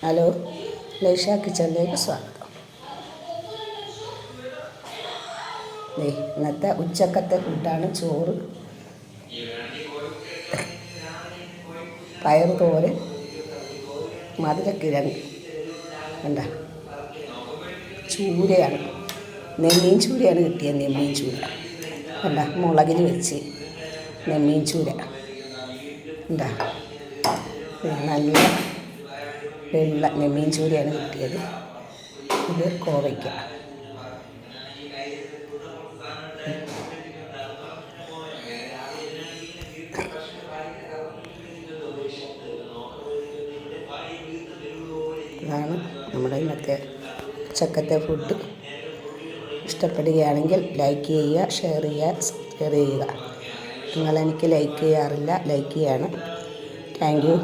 Hello, Laisha കിച്ചണിലേക്ക് സ്വാഗതം. ഇന്നത്തെ ഉച്ചക്കത്തെ ഫുഡാണ് ചോറ്, പയറ് തോരൻ, മധുരക്കിഴങ്ങ്, കണ്ട ചൂരയാണ്, നെമ്മീൻ ചൂരയാണ് കിട്ടിയത്. നെമ്മീൻ ചൂര കണ്ട, മുളകിൽ വെച്ച് നെമ്മീൻ ചൂര എന്താ നല്ല വെള്ള നെമ്മീൻ ചൂരയാണ് കിട്ടിയത്. ഇത് കോവയ്ക്ക, ഇതാണ് നമ്മുടെ ഇന്നത്തെ ഉച്ചക്കത്തെ ഫുഡ്. ഇഷ്ടപ്പെടുകയാണെങ്കിൽ ലൈക്ക് ചെയ്യുക, ഷെയർ ചെയ്യുക. നിങ്ങളെനിക്ക് ലൈക്ക് ചെയ്യാറില്ല, ലൈക്ക് ചെയ്യണം. Thank you.